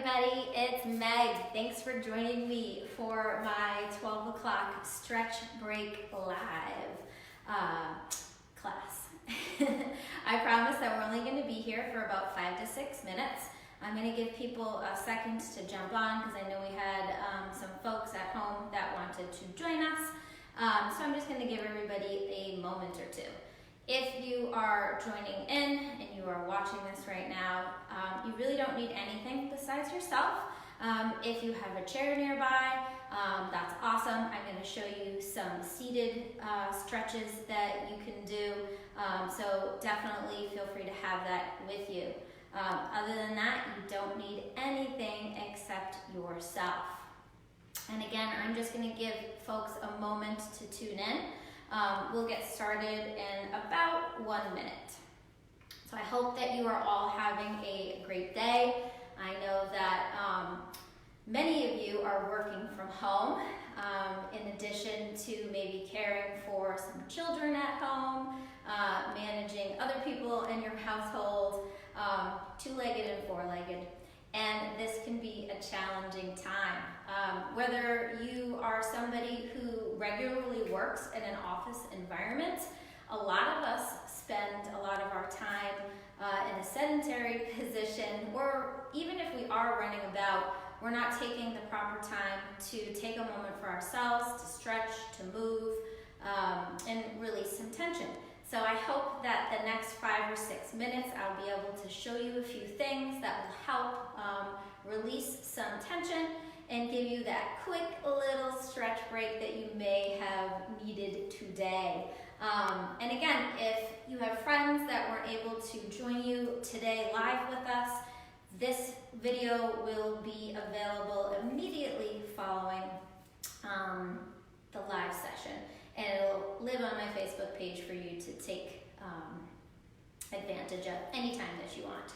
everybody, it's Meg. Thanks for joining me for my 12 o'clock stretch break live class. I promise that we're only going to be here for about 5 to 6 minutes. I'm going to give people a second to jump on because I know we had some folks at home that wanted to join us. So I'm just going to give everybody a moment or two. If you are joining in and you are watching this right now, you really don't need anything besides yourself. If you have a chair nearby, that's awesome. I'm going to show you some seated stretches that you can do. So definitely feel free to have that with you. Other than that, you don't need anything except yourself. And again, I'm just going to give folks a moment to tune in. We'll get started in about 1 minute. So I hope that you are all having a great day. I know that many of you are working from home, in addition to maybe caring for some children at home, managing other people in your household, two-legged and four-legged. And this can be a challenging time. Whether you are somebody who regularly works in an office environment, a lot of us spend a lot of our time in a sedentary position, or even if we are running about, we're not taking the proper time to take a moment for ourselves, to stretch, to move, and release some tension. So I hope that the next 5 or 6 minutes I'll be able to show you a few things that will help release some tension and give you that quick little stretch break that you may have needed today. And again, if you have friends that weren't able to join you today live with us, this video will be available immediately following the live session. And it'll live on my Facebook page for you to take advantage of anytime that you want.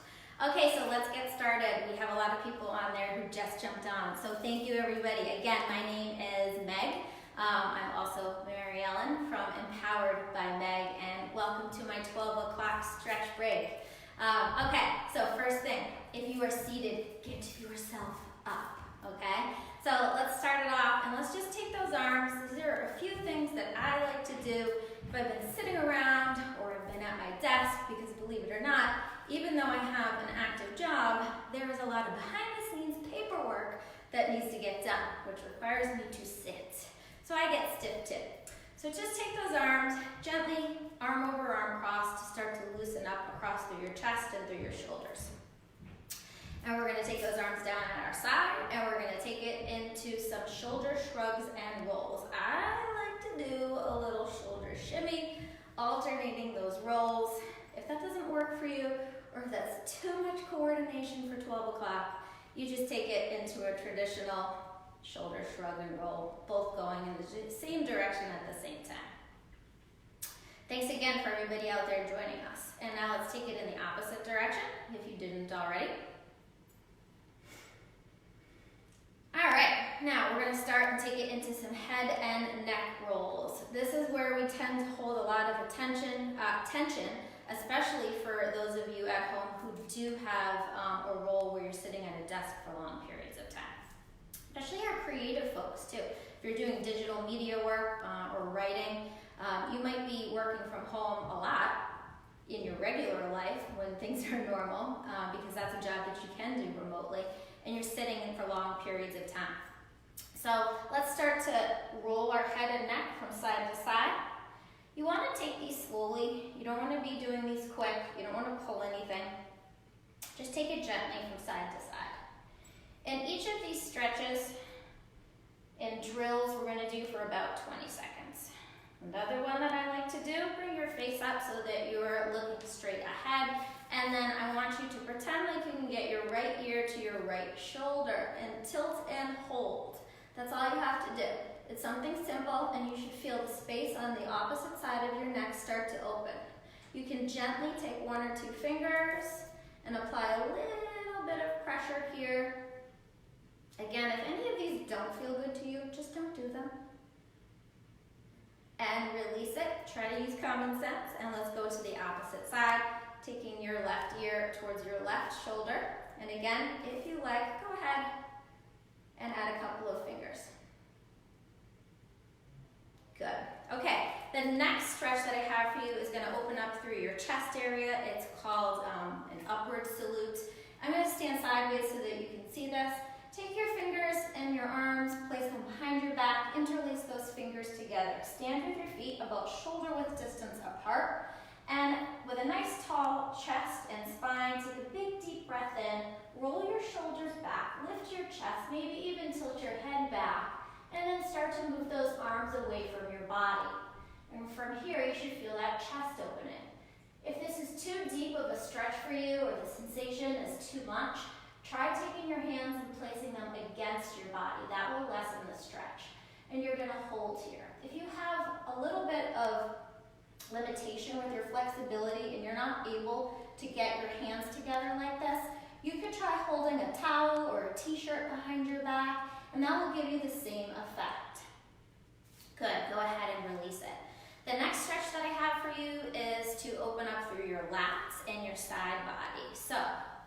Okay, so let's get started. We have a lot of people on there who just jumped on. So thank you, everybody. Again, my name is Meg. I'm also Mary Ellen from Empowered by Meg, and welcome to my 12 o'clock stretch break. Okay, so first thing, if you are seated, get yourself up, okay? So let's start it off, and let's just take those arms. There are a few things that I like to do if I've been sitting around or I've been at my desk, because believe it or not, even though I have an active job, there is a lot of behind-the-scenes paperwork that needs to get done, which requires me to sit. So I get stiff-tipped. So just take those arms, gently, arm over arm cross, to start to loosen up across through your chest and through your shoulders. And we're going to take those arms down at our side, and we're going to take it into some shoulder shrugs and rolls. I like to do a little shoulder shimmy, alternating those rolls. If that doesn't work for you, or if that's too much coordination for 12 o'clock, you just take it into a traditional shoulder shrug and roll, both going in the same direction at the same time. Thanks again for everybody out there joining us. And now let's take it in the opposite direction, if you didn't already. All right, now we're going to start and take it into some head and neck rolls. This is where we tend to hold a lot of tension, especially for those of you at home who do have a role where you're sitting at a desk for long periods of time. Especially our creative folks too. If you're doing digital media work or writing, you might be working from home a lot in your regular life when things are normal, because that's a job that you can do remotely, and you're sitting in for long periods of time. So let's start to roll our head and neck from side to side. You want to take these slowly. You don't want to be doing these quick. You don't want to pull anything. Just take it gently from side to side. And each of these stretches and drills we're going to do for about 20 seconds. Another one that I like to do, bring your face up so that you're looking straight ahead. And then I want you to pretend like you can get your right ear to your right shoulder and tilt and hold. That's all you have to do. It's something simple, and you should feel the space on the opposite side of your neck start to open. You can gently take 1 or 2 fingers and apply a little bit of pressure here. Again, if any of these don't feel good to you, just don't do them. And release it. Try to use common sense, and let's go to the opposite side, taking your left ear towards your left shoulder And again, if you like, go ahead and add a couple of fingers. Good. Okay, the next stretch that I have for you is going to open up through your chest area. It's called an upward salute. I'm going to stand sideways so that you can see this. Take your fingers and your arms, place them behind your back, interlace those fingers together. Stand with your feet about shoulder-width distance apart. And with a nice tall chest and spine, take a big deep breath in, roll your shoulders back, lift your chest, maybe even tilt your head back, and then start to move those arms away from your body. And from here, you should feel that chest opening. If this is too deep of a stretch for you or the sensation is too much, try taking your hands and placing them against your body. That will lessen the stretch. And you're going to hold here. If you have a little bit of limitation with your flexibility and you're not able to get your hands together like this, you could try holding a towel or a t-shirt behind your back, and that will give you the same effect. Good, go ahead and release it. The next stretch that I have for you is to open up through your lats and your side body. So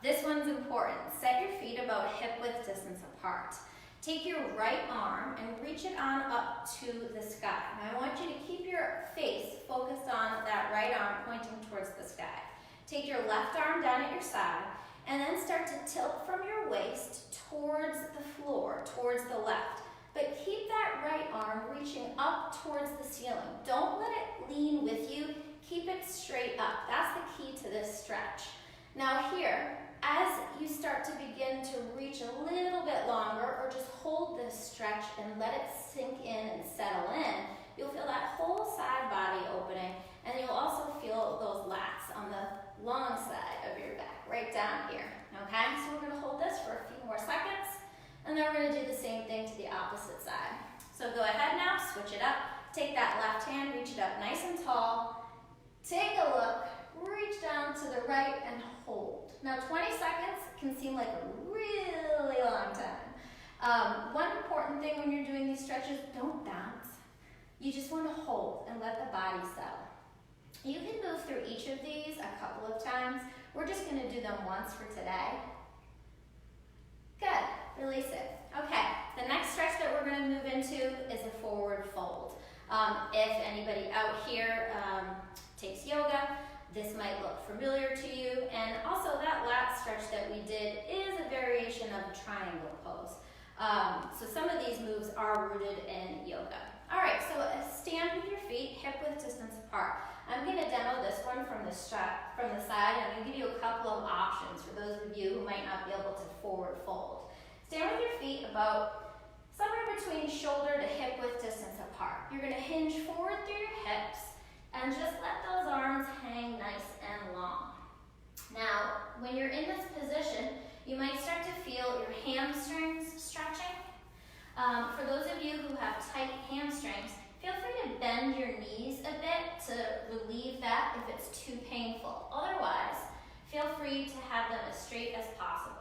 this one's important. Set your feet about hip-width distance apart. Take your right arm and reach it on up to the sky. Now I want you to keep your face focused on that right arm pointing towards the sky. Take your left arm down at your side and then start to tilt from your waist towards the floor, towards the left. But keep that right arm reaching up towards the ceiling. Don't let it lean with you. Keep it straight up. That's the key to this stretch. Now here, as you start to begin to reach a little bit longer, or just hold this stretch and let it sink in and settle in, you'll feel that whole side body opening, and you'll also feel those lats on the long side of your back, right down here, okay? So we're gonna hold this for a few more seconds, and then we're gonna do the same thing to the opposite side. So go ahead now, switch it up. Take that left hand, reach it up nice and tall. Take a look, reach down to the right and hold. Now 20 seconds can seem like a really long time. One important thing when you're doing these stretches, don't bounce. You just want to hold and let the body settle. You can move through each of these a couple of times. We're just going to do them once for today. Good, release it. Okay, the next stretch that we're going to move into is a forward fold. If anybody out here takes yoga, this might look familiar to you, and also that lat stretch that we did is a variation of a triangle pose. So some of these moves are rooted in yoga. All right, so stand with your feet hip-width distance apart. I'm going to demo this one from the side. I'm going to give you a couple of options for those of you who might not be able to forward fold. Stand with your feet about somewhere between shoulder to hip-width distance apart. You're going to hinge forward through your hips and just let those arms hang nice and long. Now, when you're in this position, you might start to feel your hamstrings stretching. For those of you who have tight hamstrings, feel free to bend your knees a bit to relieve that if it's too painful. Otherwise, feel free to have them as straight as possible.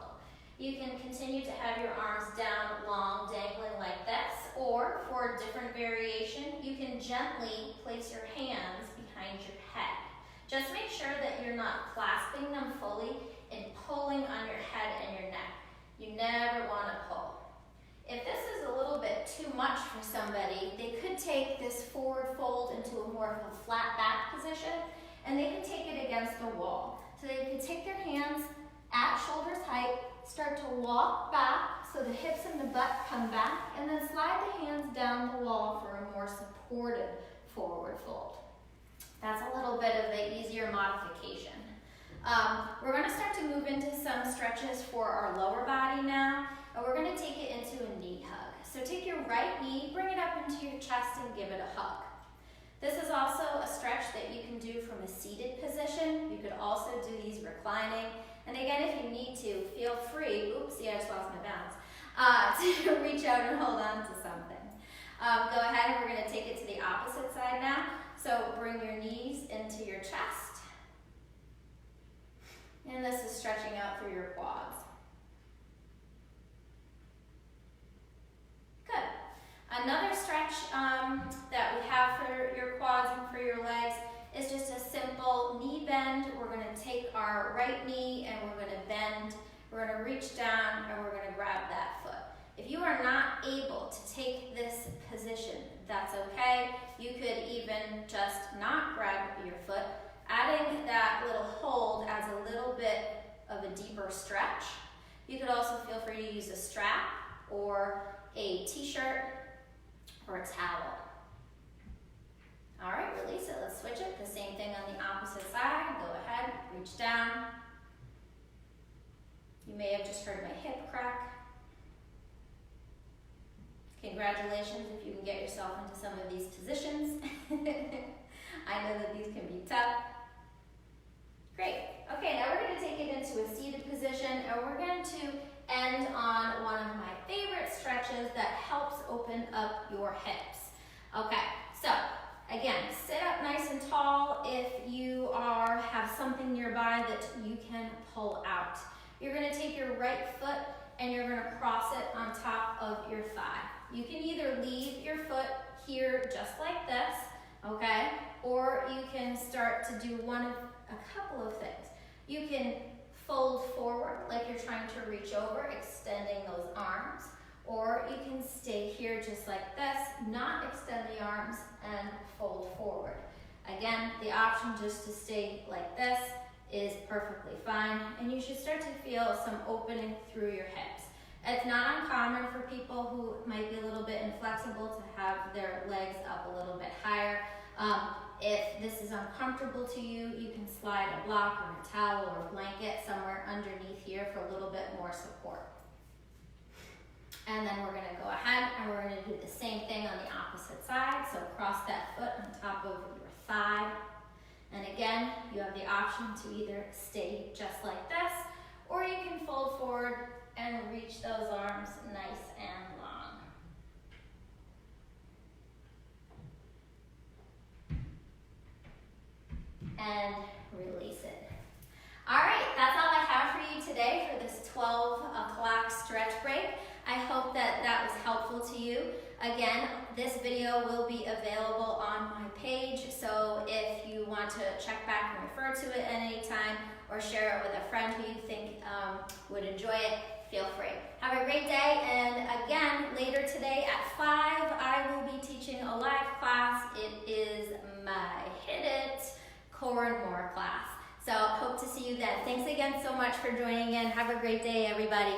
You can continue to have your arms down long, dangling like this, or for a different variation, you can gently place your hands behind your head. Just make sure that you're not clasping them fully and pulling on your head and your neck. You never want to pull. If this is a little bit too much for somebody, they could take this forward fold into a more of a flat back position, and they can take it against the wall. So they can take their hands at shoulder's height, start to walk back so the hips and the butt come back, and then slide the hands down the wall for a more supported forward fold. That's a little bit of the easier modification. We're going to start to move into some stretches for our lower body now, and we're going to take it into a knee hug. So take your right knee, bring it up into your chest, and give it a hug. This is also a stretch that you can do from a seated position. You could also do these reclining. And again, if you need to, feel free, oopsie, I just lost my balance, to reach out and hold on to something. Go ahead, and we're going to take it to the opposite side now. So bring your knees into your chest. And this is stretching out through your quads. Good. Another stretch that we have for your quads and for your legs is just a simple knee bend. We're going to take our right knee and we're going to bend. We're going to reach down and we're gonna grab that foot. If you are not able to take this position, that's okay. You could even just not grab your foot. Adding that little hold adds a little bit of a deeper stretch. You could also feel free to use a strap or a t-shirt or a towel. All right, release it, let's switch it. The same thing on the opposite side. Go ahead, reach down. You may have just heard my hip crack. Congratulations if you can get yourself into some of these positions. I know that these can be tough. Great. Okay, now we're going to take it into a seated position, and we're going to end on one of my favorite stretches that helps open up your hips. Okay, so again, sit up nice and tall. If you have something nearby that you can pull out. You're going to take your right foot and you're going to cross it on top of your thigh. You can either leave your foot here just like this, okay? Or you can start to do a couple of things. You can fold forward like you're trying to reach over, extending those arms. Or you can stay here just like this, not extend the arms, and fold forward. Again, the option just to stay like this is perfectly fine, and you should start to feel some opening through your hips. It's not uncommon for people who might be a little bit inflexible to have their legs up a little bit higher. If this is uncomfortable to you, you can slide a block or a towel or a blanket somewhere underneath here for a little bit more support. And then we're gonna go ahead and we're gonna do the same thing on the opposite side. So cross that foot on top of your thigh. And again, you have the option to either stay just like this, or you can fold forward and reach those arms nice and long. And release it. All right, that's all I have for you today for this 12 o'clock stretch break. I hope that that was helpful to you. Again, this video will be available on my page, so if you want to check back and refer to it at any time or share it with a friend who you think would enjoy it, feel free. Have a great day, and again, later today at 5, I will be teaching a live class. It is my Hit It Core and More class. So hope to see you then. Thanks again so much for joining in. Have a great day, everybody.